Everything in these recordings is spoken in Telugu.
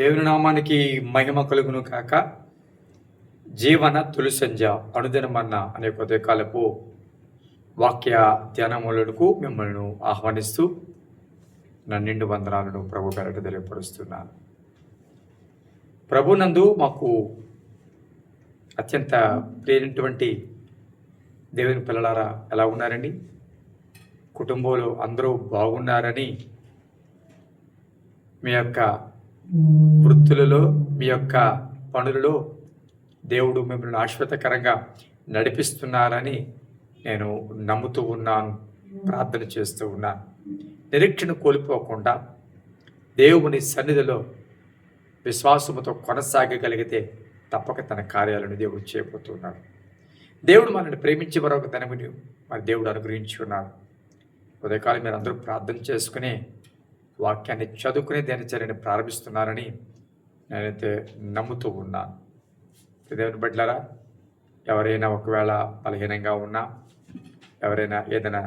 దేవుని నామానికి మహిమ కలుగును కాక. జీవన తొలి సంధ్య అనుదినమన్న అనే ఉదయకాలపు వాక్య ధ్యానములకు మిమ్మల్ని ఆహ్వానిస్తూ నా నిండు వందనాలను ప్రభు పేరట తెలియపరుస్తున్నాను. ప్రభునందు మాకు అత్యంత ప్రియమైనటువంటి దేవుని పిల్లలారా ఎలా ఉన్నారండి? కుటుంబంలో అందరూ బాగున్నారని మీ యొక్క వృత్తులలో, మీ యొక్క పనులలో దేవుడు మిమ్మల్ని ఆశ్వాదకరంగా నడిపిస్తున్నారని నేను నమ్ముతూ ఉన్నాను, ప్రార్థన చేస్తూ ఉన్నాను. నిరీక్షణ కోల్పోకుండా దేవుని సన్నిధిలో విశ్వాసముతో కొనసాగగలిగితే తప్పక తన కార్యాలను దేవుడు చేయబోతున్నాడు. దేవుడు మనల్ని ప్రేమించి మరొక ధనముని మరి దేవుడు అనుగ్రహించి ఉన్నాడు. ఉదయకాలం మీరు అందరూ ప్రార్థన చేసుకుని వాక్యాన్ని చదువుకునే దినచర్యని ప్రారంభిస్తున్నారని నేనైతే నమ్ముతూ ఉన్నాను. దేవుని బిడ్డలారా, ఎవరైనా ఒకవేళ బలహీనంగా ఉన్నా, ఎవరైనా ఏదైనా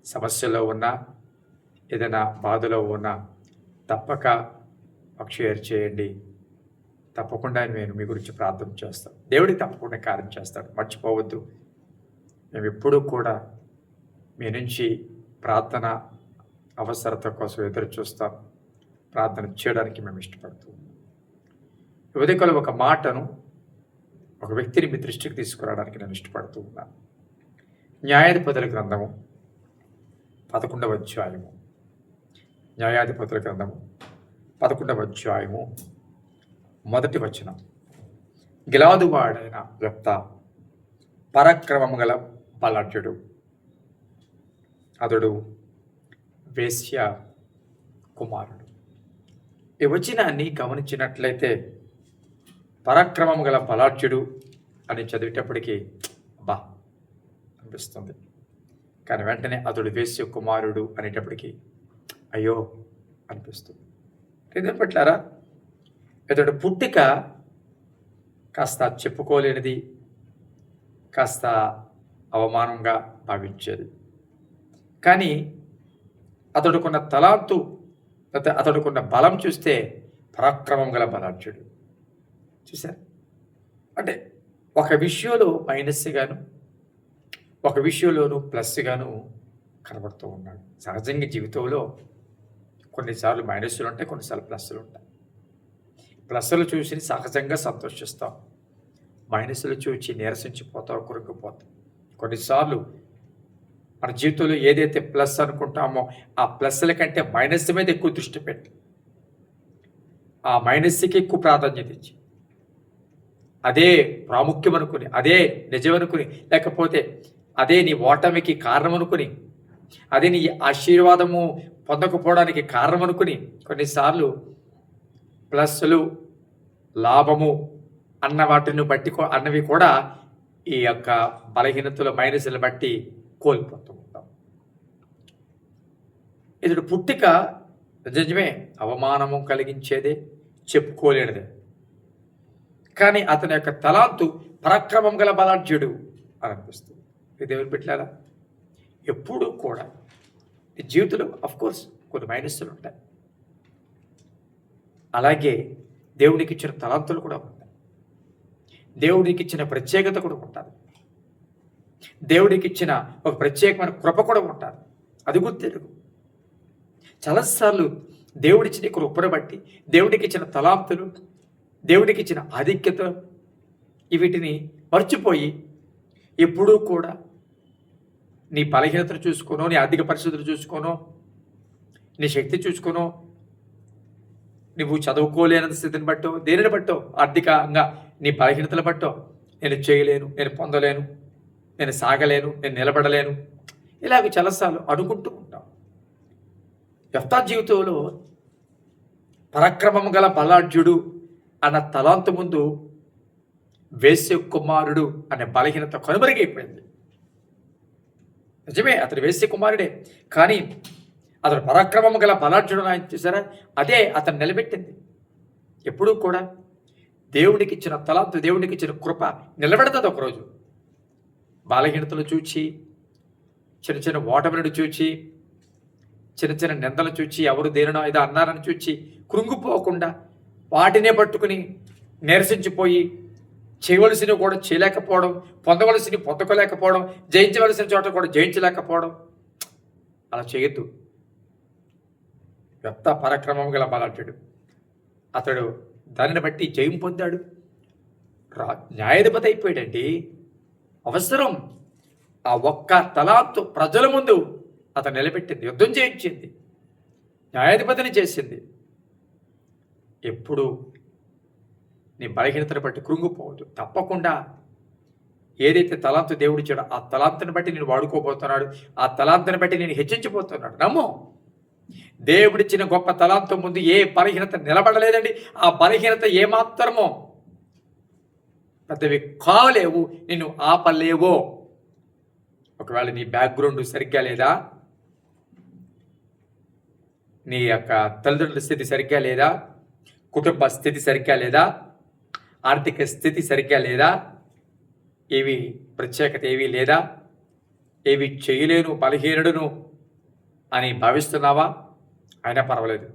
సమస్యలో ఉన్నా, ఏదైనా బాధలో ఉన్నా తప్పక ఒక షేర్ చేయండి. తప్పకుండా నేను మీ గురించి ప్రార్థన చేస్తాను. దేవుడికి తప్పకుండా కార్యం చేస్తాడు, మర్చిపోవద్దు. మేము ఎప్పుడూ కూడా మీ నుంచి ప్రార్థన అవసరత కోసం ఎదురు చూస్తాం. ప్రార్థన చేయడానికి మేము ఇష్టపడుతూ ఉన్నాం. ఉదయకాలం ఒక మాటను, ఒక వ్యక్తిని మీ దృష్టికి తీసుకురావడానికి నేను ఇష్టపడుతూ ఉన్నాను. న్యాయాధిపతుల గ్రంథము 11వ అధ్యాయము. న్యాయాధిపతుల గ్రంథము 11వ అధ్యాయము 1వ వచనం. గిలాదు వాడైన యెఫ్తా పరాక్రమము గల బలాఢ్యుడు. అతడు వేశ్య కుమారుడు. ఈ వచనాన్ని గమనించినట్లయితే పరాక్రమం గల బలాఢ్యుడు అని చదివేటప్పటికీ అబ్బా అనిపిస్తుంది. కానీ వెంటనే అతడు వేశ్య కుమారుడు అనేటప్పటికీ అయ్యో అనిపిస్తుంది. ఇదే పట్లారా, ఇతడు పుట్టిక కాస్త చెప్పుకోలేనిది, కాస్త అవమానంగా భావించేది. కానీ అతడుకున్న తలాంతు, అతడుకున్న బలం చూస్తే పరాక్రమం గల బలాఢ్యుడు. చూసారు అంటే ఒక విషయంలో మైనస్ గాను, ఒక విషయంలోనూ ప్లస్ గాను కనబడుతూ ఉన్నాడు. సహజంగా జీవితంలో కొన్నిసార్లు మైనస్లు ఉంటాయి, కొన్నిసార్లు ప్లస్లు ఉంటాయి. ప్లస్లు చూసి సహజంగా సంతోషిస్తాం, మైనస్లు చూసి నీరసించిపోతాం, కురుక్కుపోతాం. కొన్నిసార్లు మన జీవితంలో ఏదైతే ప్లస్ అనుకుంటామో ఆ ప్లస్ల కంటే మైనస్ మీద ఎక్కువ దృష్టి పెట్టి ఆ మైనస్కి ఎక్కువ ప్రాధాన్యత ఇచ్చి అదే ప్రాముఖ్యం అనుకుని, అదే నిజం అనుకుని, లేకపోతే అదే నీ ఓటమికి కారణం అనుకుని, అదే నీ ఆశీర్వాదము పొందకపోవడానికి కారణం అనుకుని కొన్నిసార్లు ప్లస్లు, లాభము అన్న వాటిని బట్టి అన్నవి కూడా ఈ యొక్క బలహీనతలు, మైనస్లను బట్టి కోల్పోతూ ఉంటాం. ఇతడు పుట్టిక నిజమే అవమానము కలిగించేదే, చెప్పుకోలేనిదే. కానీ అతని యొక్క తలాంతు పరాక్రమం గల బలాఢ్యుడు అని అనిపిస్తుంది. దేవుని పెట్టారా, ఎప్పుడూ కూడా ఈ జీవితంలో అఫ్కోర్స్ కొన్ని మైనస్లు ఉంటాయి, అలాగే దేవునికి ఇచ్చిన తలాంతులు కూడా ఉంటాయి, దేవునికి ఇచ్చిన ప్రత్యేకత కూడా ఉంటుంది, దేవుడికి ఇచ్చిన ఒక ప్రత్యేకమైన కృప కూడా ఉంటుంది. అది గుర్తెరుగు. చాలాసార్లు దేవుడిచ్చిన కృపను బట్టి, దేవుడికి ఇచ్చిన తలాంతులు, దేవుడికి ఇచ్చిన ఆధిక్యత, వీటిని మర్చిపోయి ఎప్పుడూ కూడా నీ బలహీనతను చూసుకోనో, నీ ఆర్థిక పరిస్థితులు చూసుకోనో, నీ శక్తి చూసుకోనో, నువ్వు చదువుకోలేని స్థితిని బట్టో, దేనిని బట్టో, ఆర్థికంగా నీ బలహీనతలు బట్టో నేను చేయలేను, నేను పొందలేను, నేను సాగలేను, నేను నిలబడలేను, ఇలాగ చాలాసార్లు అనుకుంటూ ఉంటాం. యెఫ్తా జీవితంలో పరాక్రమం గల బలాఢ్యుడు అన్న తలాంతు ముందు వేశ్య కుమారుడు అనే బలహీనత కనుమరుగైపోయింది. నిజమే, అతడు వేశ్య కుమారుడే, కానీ అతడు పరాక్రమం గల బలాఢ్యుడు ఆయన చూసారా, అదే అతను నిలబెట్టింది. ఎప్పుడూ కూడా దేవుడికి ఇచ్చిన తలాంతు, దేవుడికి ఇచ్చిన కృప నిలబెడుతుంది. ఒకరోజు బలహీనతలు చూచి, చిన్న చిన్న ఓటమిని చూచి, చిన్న చిన్న నిందలు చూచి, ఎవరు దేనినో ఏదో అన్నారని చూచి కృంగిపోకుండా వాటినే పట్టుకుని నిరసించిపోయి చేయవలసినవి కూడా చేయలేకపోవడం, పొందవలసినవి పొందుకోలేకపోవడం, జయించవలసిన చోట కూడా జయించలేకపోవడం. అలా చేయొద్దు. ఎంత పరాక్రమం గల బలాఢ్యుడు. అతడు దానిని బట్టి జయం పొందాడు, న్యాయాధిపతి అయిపోయాడండి. అవసరం ఆ ఒక్క తలాంతు ప్రజల ముందు అతను నిలబెట్టింది, యుద్ధం చేయించింది, న్యాయాధిపతిని చేసింది. ఎప్పుడు నీ బలహీనతను బట్టి కృంగిపోవద్దు. తప్పకుండా ఏదైతే తలాంతు దేవుడిచ్చాడో ఆ తలాంతుని బట్టి నేను వాడుకోబోతున్నాడు, ఆ తలాంతుని బట్టి నేను హెచ్చించబోతున్నాడు. నమ్ము. దేవుడిచ్చిన గొప్ప తలాంతు ముందు ఏ బలహీనత నిలబడలేదండి. ఆ బలహీనత ఏమాత్రమో పెద్దవి కాలేవు, నిన్ను ఆపలేవో. ఒకవేళ నీ బ్యాక్గ్రౌండ్ సరిగ్గా లేదా, నీ యొక్క తల్లిదండ్రుల స్థితి సరిగ్గా లేదా, కుటుంబ స్థితి సరిగ్గా లేదా, ఆర్థిక స్థితి సరిగ్గా లేదా, ఏవి ప్రత్యేకత ఏవీ లేదా, ఏవి చేయలేను బలహీనుడును అని భావిస్తున్నావా? అయినా పర్వాలేదు.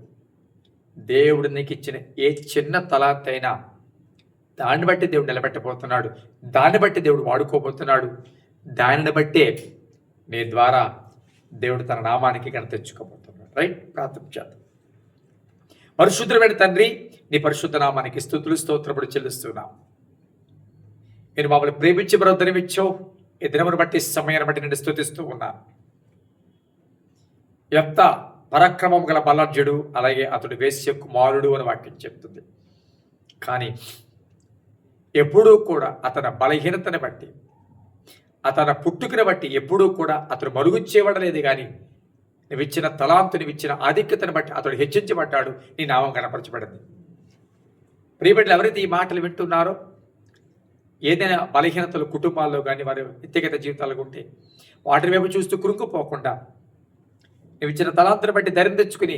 దేవుడు నీకు ఇచ్చిన ఏ చిన్న తలాంతైనా దాన్ని బట్టి దేవుడు నిలబెట్టబోతున్నాడు, దాన్ని బట్టి దేవుడు వాడుకోబోతున్నాడు. దానిని బట్టే నీ ద్వారా దేవుడు తన నామానికి ఘనత తెచ్చుకోబోతున్నాడు. రైట్? ప్రార్థన చేద్దాం. పరిశుద్ధమైన తండ్రి, నీ పరిశుద్ధ నామానికి స్తుతులు స్తోత్రములు చెల్లిస్తున్నాం. నేను మమ్మల్ని ప్రేమించి బ్రదరమిచ్చావు. ఈ దినమును బట్టి సమయాన్ని బట్టి నేను స్తుతిస్తూ ఉన్నాను. ఎంత పరాక్రమం గల బలాఢ్యుడు, అలాగే అతడు వేశ్య కుమారుడు అని వాక్యం చెప్తుంది. కానీ ఎప్పుడూ కూడా అతని బలహీనతని బట్టి, అతని పుట్టుకని బట్టి ఎప్పుడూ కూడా అతడు మరుగుచ్చేవాడలేదు. కానీ నువ్విచ్చిన తలాంతు, నువ్విచ్చిన ఆధిక్యతను బట్టి అతడు హెచ్చించబడ్డాడు, నీ నామం కనపరచబడింది. ప్రియబిడ్డలు ఎవరైతే ఈ మాటలు వింటున్నారో, ఏదైనా బలహీనతలు కుటుంబాల్లో కానీ వారి వ్యక్తిగత జీవితాల్లో ఉంటే వాటి వైపు చూస్తూ కృంగిపోకుండా నువ్వు ఇచ్చిన తలాంతుని బట్టి ధైర్యం తెచ్చుకుని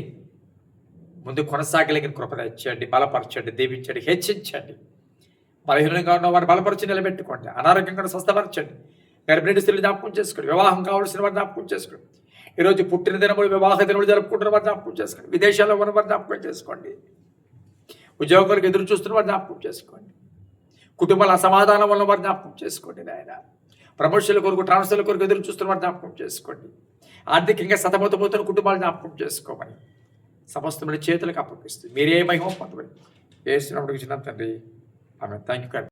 ముందు కొనసాగలిగిన కృప ఇచ్చండి, బలపరచండి, దీవించండి, హెచ్చించండి. బలహీనంగా ఉన్న వారిని బలపరిచి నిలబెట్టుకోండి. అనారోగ్యంగా స్వస్థపరచండి. గర్భిణీ స్త్రీలు జ్ఞాపకం చేసుకోండి. వివాహం కావాల్సిన వారిని జ్ఞాపకం చేసుకోండి. ఈరోజు పుట్టిన దినములు, వివాహ దినములు జరుపుకుంటున్న వారిని జ్ఞాపకం చేసుకోండి. విదేశాల్లో ఉన్న వారిని జ్ఞాపకం చేసుకోండి. ఉద్యోగాలకు ఎదురు చూస్తున్న వారిని జ్ఞాపకం చేసుకోండి. కుటుంబాల అసమాధానం వల్ల వారిని జ్ఞాపకం చేసుకోండి. నాయన ప్రమోషన్ల కొరకు, ట్రాన్స్ఫర్ల కొరకు ఎదురు చూస్తున్న వారిని జ్ఞాపకం చేసుకోండి. ఆర్థికంగా సతమతమవుతున్న కుటుంబాలు జ్ఞాపకం చేసుకోమని సమస్తమైన చేతులకు అప్పగిస్తుంది. మీరే మహిమ పొందమని యేసు నామమున చిన్న తండ్రి. ఆమె. Thank you.